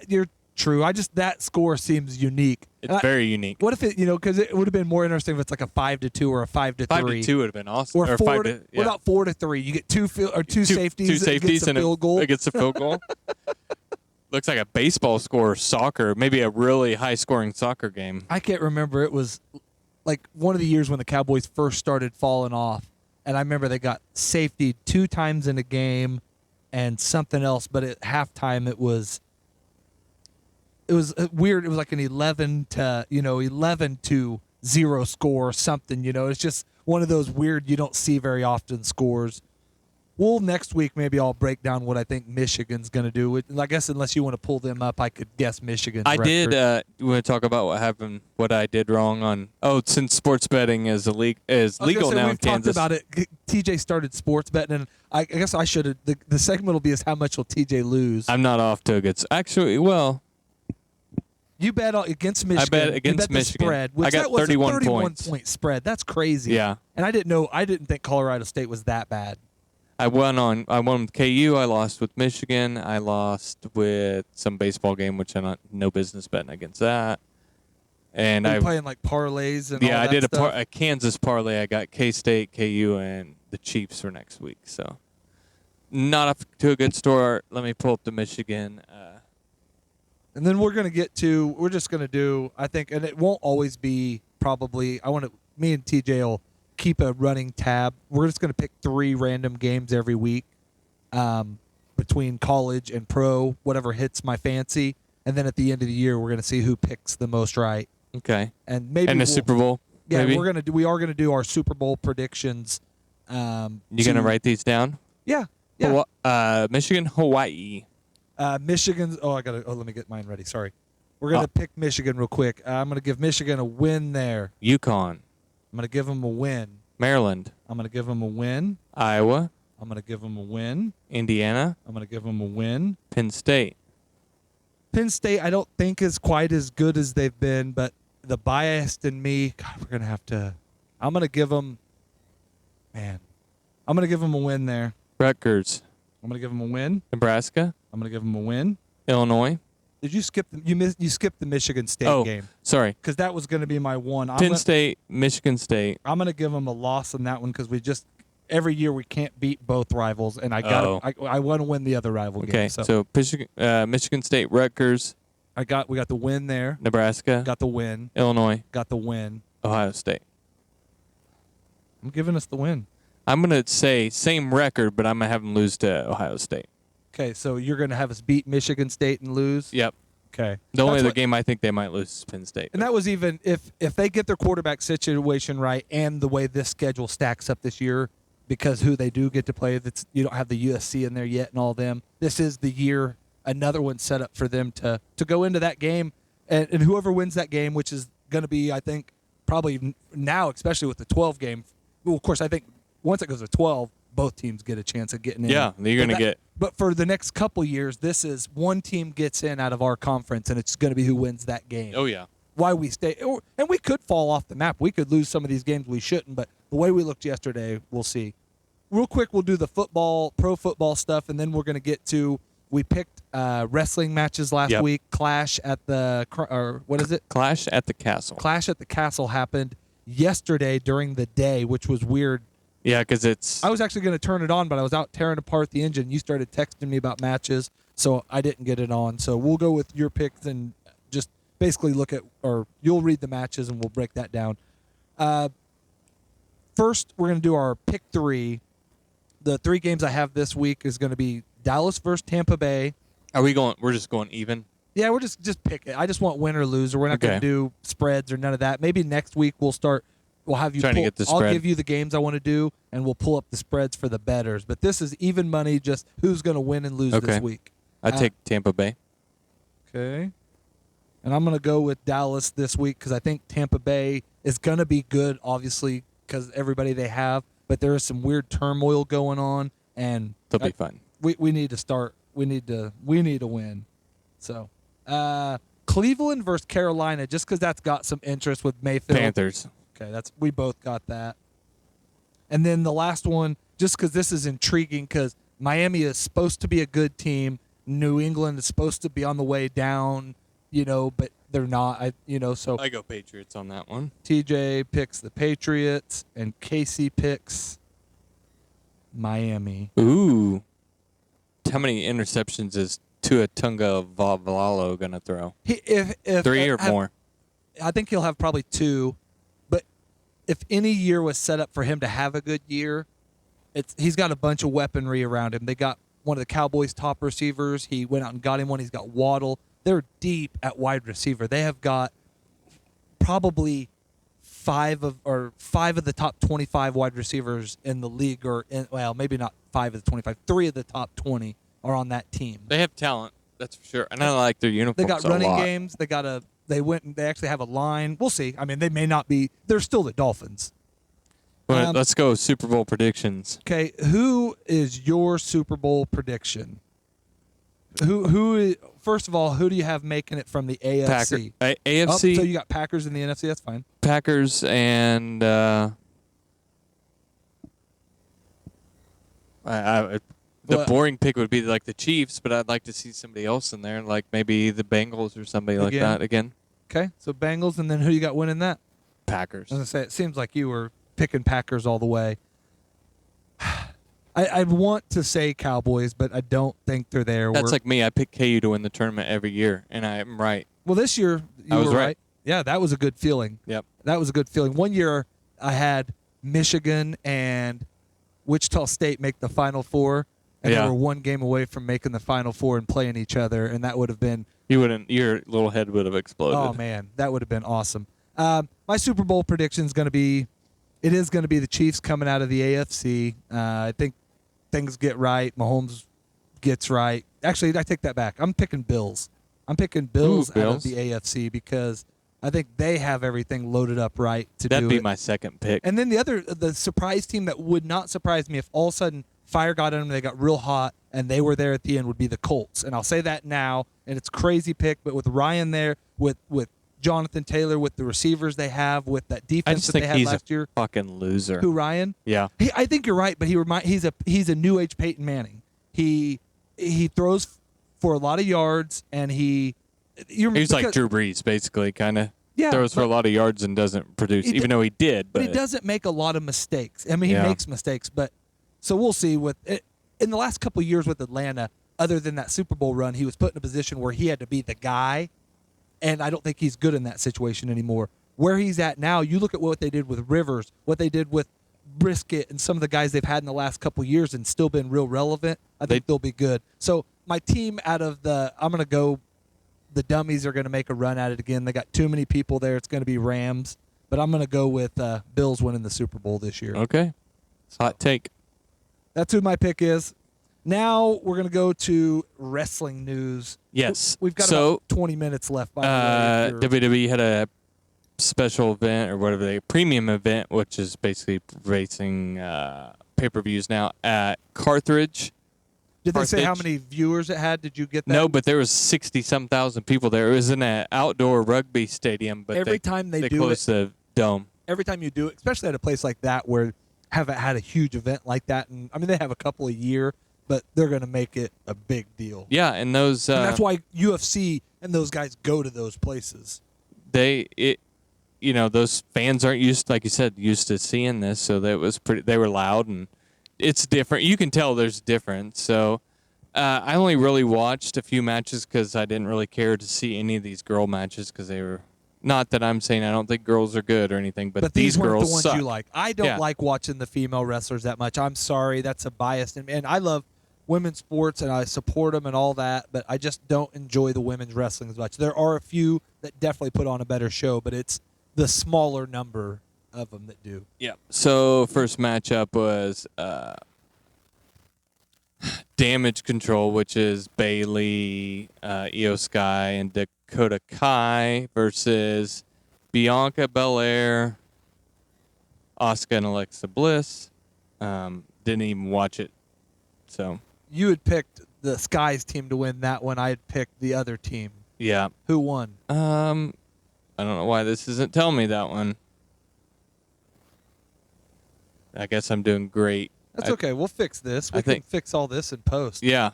you're true. That score seems unique. It's very unique. What if it, because it would have been more interesting if it's like a 5-2 or a 5-3. 5-2 would have been awesome. Or 4 5 to, to, what about 4-3? You get two safeties, two safeties and a field goal. Against a field goal. Looks like a baseball score, soccer, maybe a really high-scoring soccer game. I can't remember. It was like one of the years when the Cowboys first started falling off, and I remember they got safety 2 times in a game, and something else. But at halftime, it was weird. It was like an 11-0 score or something. It's just one of those weird you don't see very often scores. Well, next week maybe I'll break down what I think Michigan's going to do. I guess unless you want to pull them up, I could guess Michigan's record. did. You want to talk about what happened? What I did wrong on? Oh, since sports betting is legal now in we've Kansas. talked about it. TJ started sports betting, and I guess I should have. The segment will be is how much will TJ lose? I'm not off to a good. Actually, well, You bet against Michigan. bet against you bet Michigan. The spread, which I got that was 31 a 31 points. point spread. That's crazy. Yeah. And I didn't think Colorado State was that bad. I won with KU. I lost with Michigan. I lost with some baseball game, which I'm no business betting against that. And Are you playing like parlays and all I that did stuff? a Kansas parlay. I got K-State, KU, and the Chiefs for next week. So not up to a good start. Let me pull up the Michigan. And then we're just going to do, I think, and it won't always be probably, me and TJ will keep a running tab. We're just going to pick 3 random games every week between college and pro, whatever hits my fancy. And then at the end of the year, we're going to see who picks the most right. Okay. And maybe And the Super Bowl. Yeah, maybe? we are going to do our Super Bowl predictions. You going to write these down? Yeah. Michigan, Hawaii. Michigan's. Let me get mine ready. Sorry. We're going to pick Michigan real quick. I'm going to give Michigan a win there. Yukon. I'm going to give them a win. Maryland. I'm going to give them a win. Iowa. I'm going to give them a win. Indiana. I'm going to give them a win. Penn State. Penn State, I don't think is quite as good as they've been, but the biased in me, God, we're going to have to. I'm going to give them. Man, I'm going to give them a win there. Rutgers. I'm going to give them a win. Nebraska. I'm going to give them a win. Illinois. Did you skip? You skipped the Michigan State game. Sorry. Because that was going to be my one. Penn State, Michigan State. I'm going to give them a loss on that one because every year we can't beat both rivals, and I want to win the other rival game. Okay, so Michigan State, Rutgers. We got the win there. Nebraska. Got the win. Illinois. Got the win. Ohio State. I'm giving us the win. I'm going to say same record, but I'm going to have them lose to Ohio State. Okay, so you're going to have us beat Michigan State and lose? Yep. Okay. The only other game I think they might lose is Penn State. And that was even if they get their quarterback situation right and the way this schedule stacks up this year, because who they do get to play, you don't have the USC in there yet and all them. This is the year, another one set up for them to go into that game. And whoever wins that game, which is going to be, I think, probably now, especially with the 12 game. Well, of course, I think once it goes to 12, both teams get a chance of getting in. Yeah, you're going to get. But for the next couple years, this is one team gets in out of our conference, and it's going to be who wins that game. Oh, yeah. Why we stay. And we could fall off the map. We could lose some of these games we shouldn't, but the way we looked yesterday, we'll see. Real quick, we'll do the pro football stuff, and then we're going to get to, we picked wrestling matches last week. Clash at the, or what is it? Clash at the Castle. Clash at the Castle happened yesterday during the day, which was weird. Yeah, because it's. I was actually going to turn it on, but I was out tearing apart the engine. You started texting me about matches, so I didn't get it on. So we'll go with your picks and just basically look at, or you'll read the matches and we'll break that down. First, we're going to do our pick 3. The 3 games I have this week is going to be Dallas versus Tampa Bay. Are we going? We're just going even. Yeah, we're just pick it. I just want win or lose. We're not going to Okay. do spreads or none of that. Maybe next week we'll start. We'll have you. Trying to get the I'll spread. give you the games I want to do, and we'll pull up the spreads for the bettors. But this is even money. Just who's going to win and lose Okay. this week. I take Tampa Bay. Okay. And I'm going to go with Dallas this week because I think Tampa Bay is going to be good, obviously, because everybody they have. But there is some weird turmoil going on, and They'll be fine. we need to start. We need to win. So, Cleveland versus Carolina, just because that's got some interest with Mayfield. Panthers. Okay, we both got that. And then the last one, just because this is intriguing, because Miami is supposed to be a good team. New England is supposed to be on the way down, but they're not. So I go Patriots on that one. TJ picks the Patriots, and Casey picks Miami. Ooh. How many interceptions is Tua Tagovailoa going to throw? If 3 or more? I think he'll have probably 2. But if any year was set up for him to have a good year, he's got a bunch of weaponry around him. They got one of the Cowboys' top receivers. He went out and got him one. He's got Waddle. They're deep at wide receiver. They have got probably 5 of the top 25 wide receivers in the league, maybe not 5 of the 25. 3 of the top 20 are on that team. They have talent, that's for sure. And I like their uniforms They got a running lot. games. They actually have a line. We'll see. I mean, they may not be. They're still the Dolphins. Well, let's go Super Bowl predictions. Okay, who is your Super Bowl prediction? Who? First of all, who do you have making it from the AFC? AFC. So you got Packers in the NFC. That's fine. Packers and the boring pick would be like the Chiefs, but I'd like to see somebody else in there, like maybe the Bengals or somebody like that again. Okay, so Bengals, and then who you got winning that? Packers. I was gonna say, it seems like you were picking Packers all the way. I want to say Cowboys, but I don't think they're there. That's like me. I pick KU to win the tournament every year, and I'm right. Well, this year you I was were right. Yeah, that was a good feeling. Yep. That was a good feeling. One year I had Michigan and Wichita State make the Final Four, and they were one game away from making the Final Four and playing each other, and that would have been your little head would have exploded. Oh man, that would have been awesome. My Super Bowl prediction is going to be the Chiefs coming out of the AFC. I think things get right. Mahomes gets right. Actually, I take that back. I'm picking Bills. I'm picking Bills out of the AFC because I think they have everything loaded up right to do it. That'd be my second pick. And then the surprise team that would not surprise me if all of a sudden fire got in them, they got real hot, and they were there at the end would be the Colts. And I'll say that now, and it's a crazy pick, but with Ryan there, with Jonathan Taylor, with the receivers they have, with that defense that they had last year. Fucking loser. Who, Ryan? Yeah. I think you're right, but he's a new age Peyton Manning. He throws for a lot of yards, and he's like Drew Brees, basically, kind of. Yeah, throws for a lot of yards and doesn't produce, even though he did. But he doesn't make a lot of mistakes. I mean, he makes mistakes, but so we'll see. With it, in the last couple of years with Atlanta, other than that Super Bowl run, he was put in a position where he had to be the guy, and I don't think he's good in that situation anymore. Where he's at now, you look at what they did with Rivers, what they did with Brisket, and some of the guys they've had in the last couple of years and still been real relevant. I think they'll be good. So my team I'm going to go. The dummies are going to make a run at it again. They got too many people there. It's going to be Rams. But I'm going to go with Bills winning the Super Bowl this year. Okay. Hot take. That's who my pick is. Now we're going to go to wrestling news. Yes. We've got about 20 minutes left. By the way, WWE had a special event or whatever, a premium event, which is basically racing pay-per-views now at Carthage. Did they say how many viewers it had? Did you get that? No, but there was 60-some thousand people there. It was in an outdoor rugby stadium, but every time they do closed the dome. Every time you do it, especially at a place like that where haven't had a huge event like that, and I mean they have a couple a year, but they're going to make it a big deal. Yeah, and those and that's why UFC and those guys go to those places. Those fans aren't used, like you said, used to seeing this, so that was pretty. They were loud and it's different. You can tell there's a difference. So I only really watched a few matches because I didn't really care to see any of these girl matches because they were not that I'm saying I don't think girls are good or anything, but these weren't girls the ones suck. you like. I don't like watching the female wrestlers that much. I'm sorry, that's a bias, and I love women's sports and I support them and all that, but I just don't enjoy the women's wrestling as much. There are a few that definitely put on a better show, but it's the smaller number of them that do. Yeah. So first matchup was Damage Control, which is Bailey, Io Sky, and Dakota Kai versus Bianca Belair, Asuka, and Alexa Bliss. Didn't even watch it. So you had picked the Sky's team to win that one. I had picked the other team. Yeah. Who won? I don't know why this isn't telling me that one. I guess I'm doing great. That's okay. We'll fix this. We can fix all this in post. Yeah.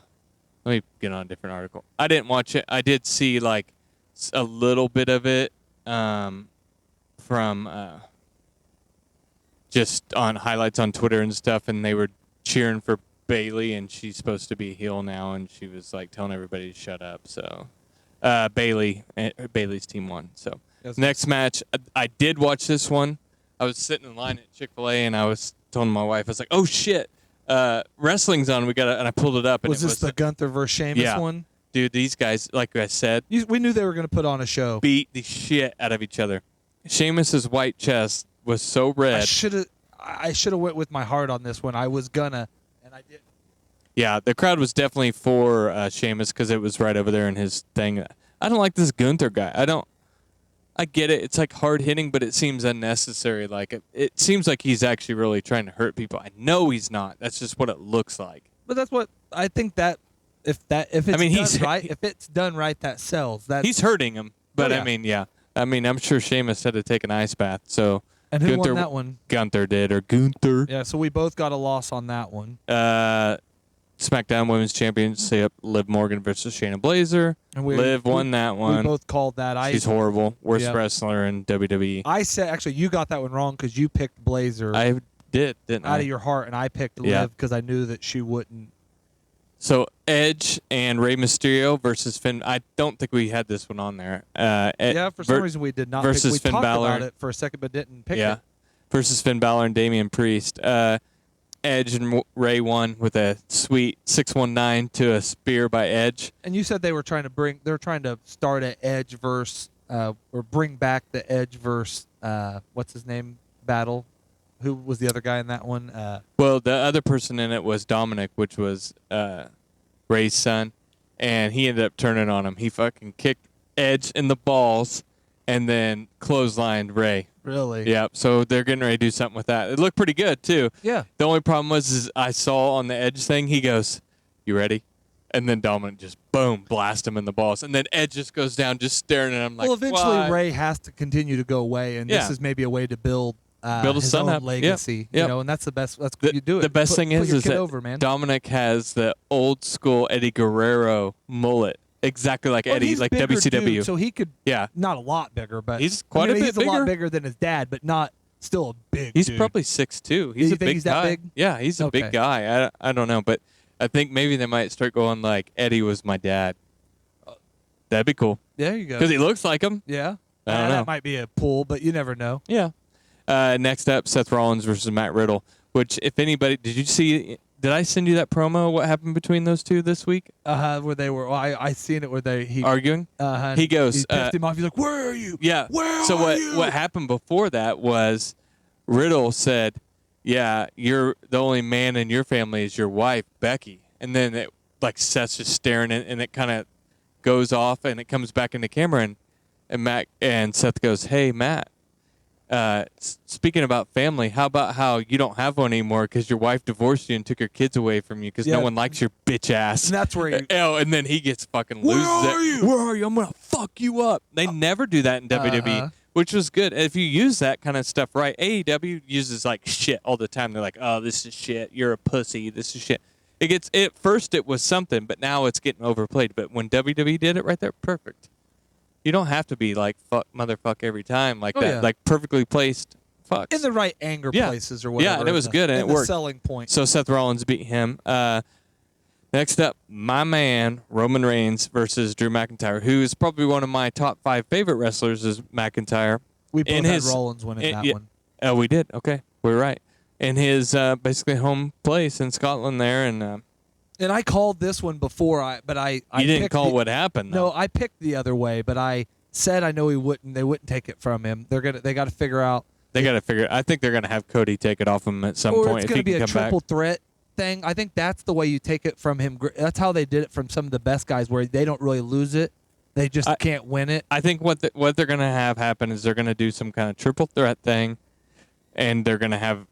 Let me get on a different article. I didn't watch it. I did see like a little bit of it from just on highlights on Twitter and stuff, and they were cheering for Bailey, and she's supposed to be a heel now, and she was like telling everybody to shut up. So Bailey's team won. So next match, I did watch this one. I was sitting in line at Chick-fil-A, and I was telling my wife, I was like, "Oh shit, wrestling's on. We got," and I pulled it up. And was this the Gunther versus Sheamus one? Dude, these guys, like I said, we knew they were going to put on a show. Beat the shit out of each other. Sheamus's white chest was so red. I should have went with my heart on this one. I was gonna, and I didn't. Yeah, the crowd was definitely for Sheamus because it was right over there in his thing. I don't like this Gunther guy. I get it. It's like hard hitting, but it seems unnecessary. Like it seems like he's actually really trying to hurt people. I know he's not. That's just what it looks like. But that's what I think that if it's done right, that sells. He's hurting him. But I mean, yeah. I mean, I'm sure Sheamus had to take an ice bath. So and who won that one? Gunther did, or Gunther. Yeah. So we both got a loss on that one. SmackDown Women's Championship, Liv Morgan versus Shayna Baszler. And Liv won that one. We both called that. She's horrible. Worst wrestler in WWE. I said, actually, you got that one wrong because you picked Baszler. I did, didn't I? Out of your heart, and I picked Liv because I knew that she wouldn't. So Edge and Rey Mysterio versus Finn. I don't think we had this one on there. For some reason we did not. Versus Finn Balor. Talked about it for a second, but didn't pick it. Yeah, versus Finn Balor and Damian Priest. Edge and Ray won with a sweet 619 to a spear by Edge. And you said they're trying to start an Edge versus or bring back the Edge versus what's his name battle. Who was the other guy in that one? Well, the other person in it was Dominic, which was Ray's son, and he ended up turning on him. He fucking kicked Edge in the balls and then clotheslined Ray. Really? Yeah, so they're getting ready to do something with that. It looked pretty good, too. Yeah. The only problem was I saw on the Edge thing, he goes, "You ready?" And then Dominic just, boom, blast him in the balls. And then Edge just goes down just staring at him like, well, eventually why? Ray has to continue to go away, and this is maybe a way to build his son own up. legacy. Yep. You know, and that's the best. That's what you do it. The best thing is that over, man. Dominic has the old school Eddie Guerrero mullet. Exactly like Eddie, he's like bigger WCW. Dude, so he could, not a lot bigger, but he's quite a bit he's bigger. a lot bigger than his dad, but not still a big He's dude. probably 6'2". He's You a think big he's guy. that big? Yeah, he's a big guy. I don't know, but I think maybe they might start going like, Eddie was my dad. That'd be cool. There you go. Because he looks like him. Yeah. I don't know. That might be a pull, but you never know. Yeah. Next up, Seth Rollins versus Matt Riddle, which if anybody, did I send you that promo? What happened between those two this week? Where they were, I seen it where he arguing. He goes, he pissed him off. He's like, "Where are you? Yeah. Where are you?" What happened before that was Riddle said, "Yeah, you're the only man in your family is your wife, Becky," and then it like Seth's just staring and it kind of goes off and it comes back into camera and Matt and Seth goes, "Hey Matt, speaking about family, how about how you don't have one anymore because your wife divorced you and took your kids away from you because no one likes your bitch ass." And that's where and then he gets fucking loses it. Where are you? I'm gonna fuck you up. They never do that in WWE, which was good. If you use that kind of stuff right, AEW uses like shit all the time. They're like, "Oh, this is shit. You're a pussy. This is shit." At first it was something, but now it's getting overplayed. But when WWE did it right there, perfect. You don't have to be like fuck motherfuck every time like that. Yeah. Like perfectly placed fucks. in the right anger places or whatever. Yeah, and it was good and it worked. The selling point. So Seth Rollins beat him. Then Next up, my man Roman Reigns versus Drew McIntyre, who is probably one of my top 5 favorite wrestlers. Is McIntyre? We both had Rollins winning that one. Oh, we did. Okay, we're right. In his basically home place in Scotland there, and I called this one before. But I you didn't call what happened, though. No, I picked the other way, but I said I know he wouldn't. They wouldn't take it from him. They got to figure out. They got to figure. I think they're going to have Cody take it off him at some or point. It's going to be a triple threat thing. I think that's the way you take it from him. That's how they did it from some of the best guys, where they don't really lose it. They just can't win it. I think what they're going to have happen is they're going to do some kind of triple threat thing, and they're going to have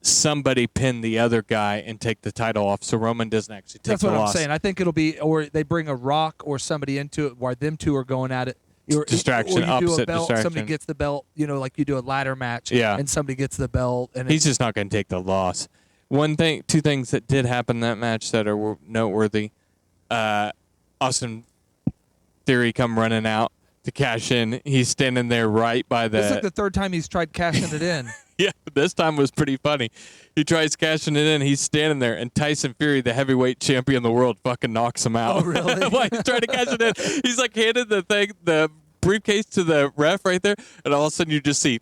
somebody pin the other guy and take the title off, so Roman doesn't actually take That's the what loss. I'm saying. I think it'll be, or they bring a Rock or somebody into it while them two are going at it. Distraction, or you opposite do a belt, distraction. Somebody gets the belt, like you do a ladder match, Yeah. and somebody gets the belt. And He's just not going to take the loss. Two things that did happen in that match that are noteworthy. Austin Theory come running out to cash in. He's standing there right by the... This is like the third time he's tried cashing it in. Yeah, this time was pretty funny. He tries cashing it in. He's standing there, and Tyson Fury, the heavyweight champion of the world, fucking knocks him out. Oh, really? While he's trying to cash it in. He's like handed the briefcase to the ref right there, and all of a sudden you just see...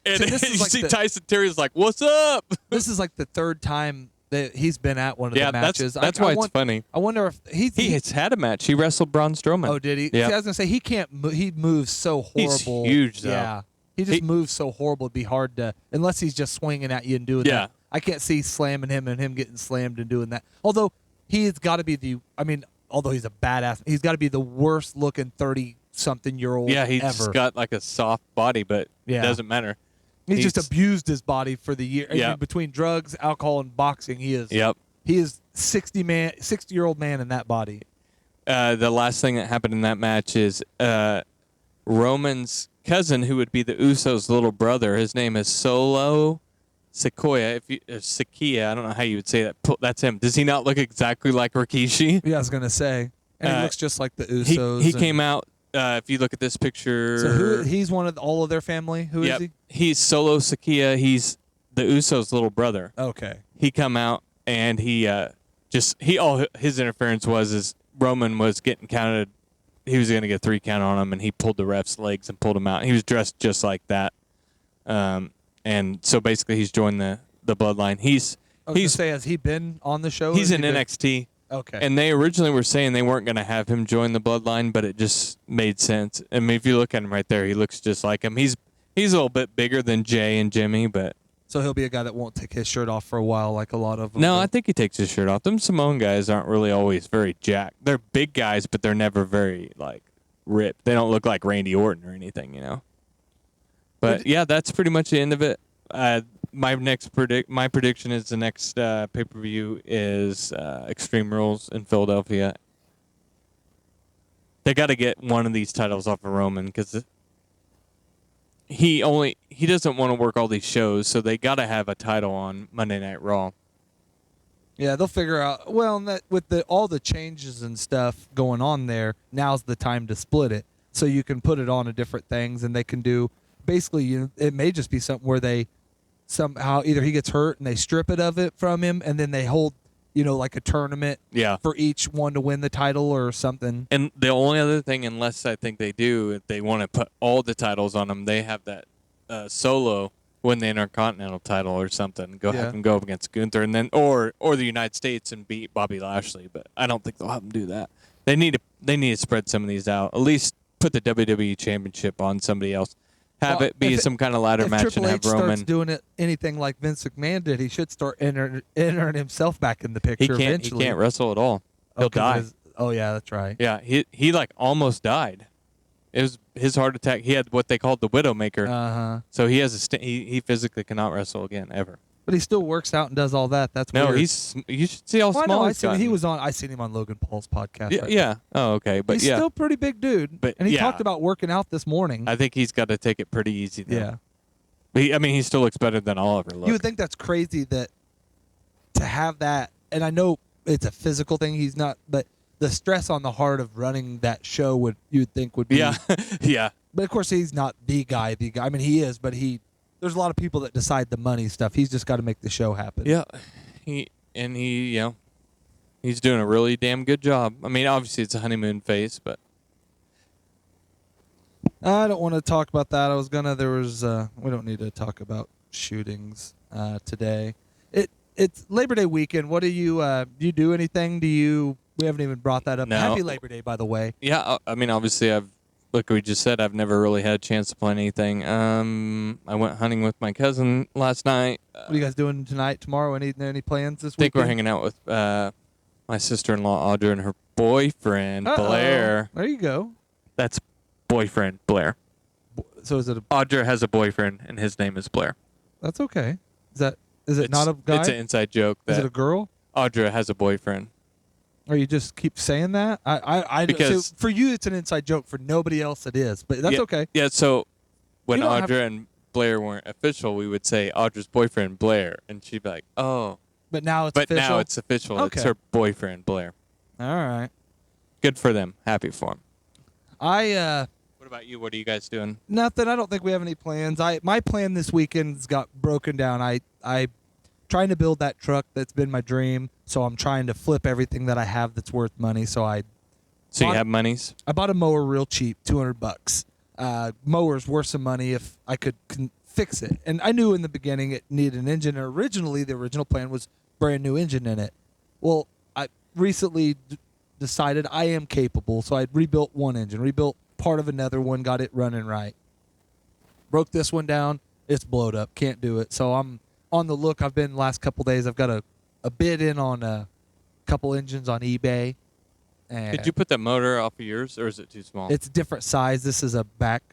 And See, this is you like see the- Tyson Fury's like, what's up? This is like the third time that he's been at one of the matches. That's why it's funny. I wonder if He has had a match. He wrestled Braun Strowman. Oh, did he? Yeah. See, I was gonna say he can't. He moves so horrible. He's huge, though. Yeah, he just moves so horrible. It'd be hard to, unless he's just swinging at you and doing Yeah. that. I can't see slamming him and him getting slammed and doing that. Although he's got to be although he's a badass, he's got to be the worst looking 30-something-year-old. Yeah, he's ever. just got like a soft body, but it doesn't matter. He's just abused his body for the year. Yeah. Between drugs, alcohol, and boxing, he is. Yep. He is 60-year-old man in that body. The last thing that happened in that match is Roman's cousin, who would be the Usos' little brother. His name is Solo Sikoa. Sakia, I don't know how you would say that. That's him. Does he not look exactly like Rikishi? Yeah, I was gonna say, and he looks just like the Usos. He came out. If you look at this picture, So he's one of all of their family. Who is he? He's Solo Sakia. He's the Usos' little brother. Okay. He come out and all his interference was Roman was getting counted. He was going to get a 3 count on him, and he pulled the ref's legs and pulled him out. He was dressed just like that, and so basically he's joined the bloodline. Has he been on the show? He's in NXT. Okay. And they originally were saying they weren't going to have him join the bloodline, but it just made sense. I mean, if you look at him right there, he looks just like him. He's a little bit bigger than Jay and Jimmy, but So he'll be a guy that won't take his shirt off for a while, like a lot of them. no, I think he takes his shirt off. Them Samoan guys aren't really always very jacked. They're big guys, but they're never very like ripped. They don't look like Randy Orton or anything, But yeah, that's pretty much the end of it. My prediction is the next pay-per-view is Extreme Rules in Philadelphia. They got to get one of these titles off of Roman because he doesn't want to work all these shows, so they got to have a title on Monday Night Raw. Yeah, they'll figure out. Well, with all the changes and stuff going on there, now's the time to split it, so you can put it on to different things, and they can do. Basically, it may just be something where they somehow either he gets hurt and they strip it of it from him, and then they hold, like a tournament for each one to win the title or something. And the only other thing, unless I think they do, if they want to put all the titles on them, they have that Solo win the Intercontinental title or something. Have him go up against Gunther, and then or the United States and beat Bobby Lashley. But I don't think they'll have him do that. They need to spread some of these out. At least put the WWE Championship on somebody else. Have it be some kind of ladder match Triple and H have Roman. starts doing it anything like Vince McMahon did, he should start entering himself back in the picture eventually. He can't wrestle at all. He'll die. Yeah, that's right. Yeah, he like almost died. It was his heart attack. He had what they called the Widowmaker. Uh-huh. So he has he physically cannot wrestle again ever. But he still works out and does all that. That's No, weird. you should see how small he's gotten. I seen him on Logan Paul's podcast. Yeah, yeah. Oh, okay. But he's yeah, still a pretty big dude. And he talked about working out this morning. I think he's got to take it pretty easy though. Yeah. But he still looks better than I'll ever look. You would think that's crazy that to have that, and I know it's a physical thing. He's not, but the stress on the heart of running that show you'd think would be. Yeah, yeah. But of course, he's not the guy. I mean, he is, but there's a lot of people that decide the money stuff. He's just got to make the show happen. Yeah, he He's doing a really damn good job. I mean, obviously it's a honeymoon phase, but I don't want to talk about that. We don't need to talk about shootings today. It's Labor Day weekend. What do you do anything? We haven't even brought that up. No. Happy Labor Day, by the way. yeah, I mean, obviously like we just said, I've never really had a chance to plan anything. I went hunting with my cousin last night. What are you guys doing tonight, tomorrow? Any plans this I think weekend? we're hanging out with my sister-in-law, Audra, and her boyfriend, Uh-oh. Blair. There you go. That's boyfriend, Blair. So is it Audra has a boyfriend, and his name is Blair. that's okay. Is it not a guy? It's an inside joke Is that it a girl? Audra has a boyfriend. Or you just keep saying that? Because- so for you it's an inside joke. For nobody else it is. But that's okay. Yeah, so when You don't Audra and Blair weren't official, we would say Audra's boyfriend, Blair, and she'd be like, oh. But now it's But official. now it's official. Okay. It's her boyfriend, Blair. All right. Good for them. Happy for them. What about you? What are you guys doing? Nothing. I don't think we have any plans. My plan this weekend's got broken down. I trying to build that truck that's been my dream. So I'm trying to flip everything that I have that's worth money. So So you have monies? I bought a mower real cheap, $200. Mower's worth some money if I could fix it. And I knew in the beginning it needed an engine. And originally, the original plan was brand new engine in it. Well, I recently decided I am capable, so I rebuilt one engine, rebuilt part of another one, got it running right. Broke this one down. It's blowed up. Can't do it. So I'm on the look. I've been last couple days. I've got a bid in on a couple engines on eBay. And Did you put that motor off of yours, or is it too small? it's a different size. This is a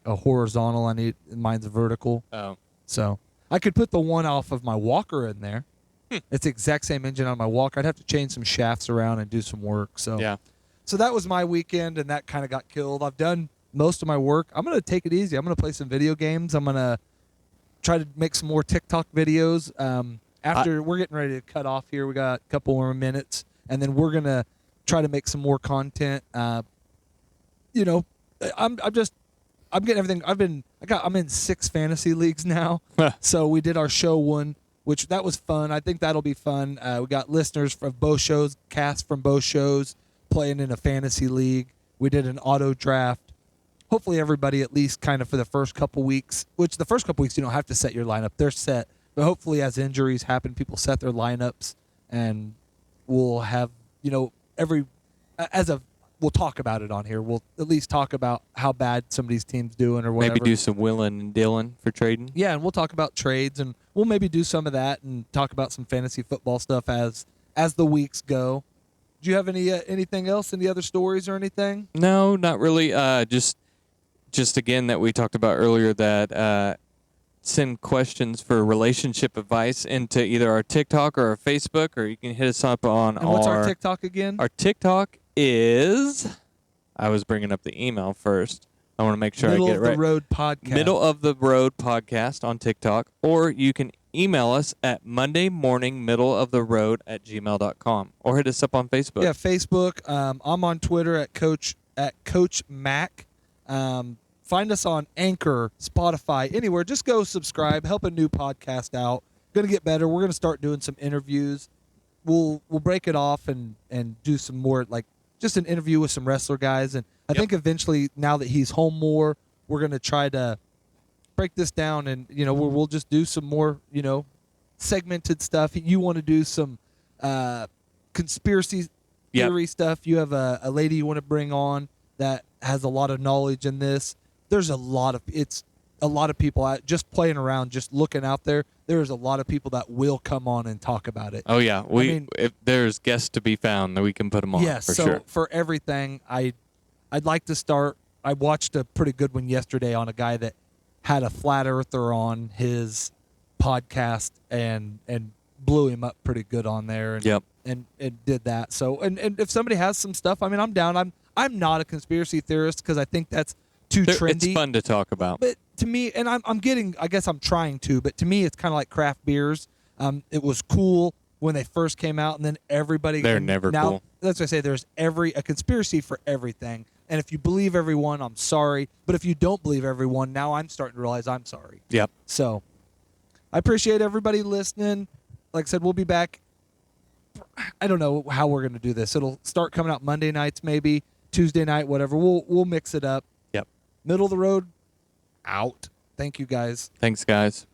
horizontal. I need mine's a vertical. Oh. So I could put the one off of my walker in there. It's the exact same engine on my walker. I'd have to change some shafts around and do some work. So Yeah. So that was my weekend, and that kind of got killed. I've done most of my work. I'm gonna take it easy. I'm gonna play some video games. I'm gonna try to make some more TikTok videos. After we're getting ready to cut off here, we got a couple more minutes, and then we're gonna try to make some more content. I'm getting everything. I'm in 6 fantasy leagues now. So we did our show one, which that was fun. I think that'll be fun. We got listeners from both shows, cast from both shows, playing in a fantasy league. We did an auto draft. Hopefully everybody at least kind of for the first couple weeks, which the first couple weeks you don't have to set your lineup. They're set. But hopefully as injuries happen, people set their lineups, and we'll have, we'll talk about it on here. We'll at least talk about how bad somebody's team's doing or whatever. Maybe do some willing and dealing for trading. Yeah, and we'll talk about trades, and we'll maybe do some of that and talk about some fantasy football stuff as the weeks go. Do you have anything else? Any other stories or anything? No, not really. Just again that we talked about earlier, that send questions for relationship advice into either our TikTok or our Facebook, or you can hit us up on And what's our TikTok again? Our TikTok is, I was bringing up the email first. I want to make sure I get it right. Middle of the Road Podcast. Middle of the Road Podcast on TikTok, or you can email us at mondaymorningmiddleoftheroad@gmail.com, or hit us up on Facebook. Yeah, Facebook. I'm on Twitter at Coach Mac. Find us on Anchor, Spotify, anywhere. Just go subscribe. Help a new podcast out. Going to get better. We're going to start doing some interviews. We'll break it off and do some more, like just an interview with some wrestler guys. And I think eventually, now that he's home more, we're going to try to break this down, and we'll just do some more segmented stuff. You want to do some conspiracy theory stuff. You have a lady you want to bring on that has a lot of knowledge in this. There's a lot of people out just playing around, just looking out there. There's a lot of people that will come on and talk about it. Oh yeah, if there's guests to be found, that we can put them on. Yes, for so sure. for everything, I'd like to start. I watched a pretty good one yesterday on a guy that had a flat earther on his podcast and blew him up pretty good on there. And, and did that. So and if somebody has some stuff, I mean, I'm down. I'm not a conspiracy theorist because I think that's too trendy. It's fun to talk about. But to me, and I'm getting, I guess I'm trying to, but to me, it's kind of like craft beers. It was cool when they first came out, and then everybody. They're never now, cool. That's what I say. There's a conspiracy for everything. And if you believe everyone, I'm sorry. But if you don't believe everyone, now I'm starting to realize I'm sorry. Yep. So I appreciate everybody listening. Like I said, we'll be back I don't know how we're going to do this. It'll start coming out Monday nights, maybe Tuesday night, whatever. We'll mix it up. Yep. Middle of the road, out. Thank you, guys. Thanks, guys.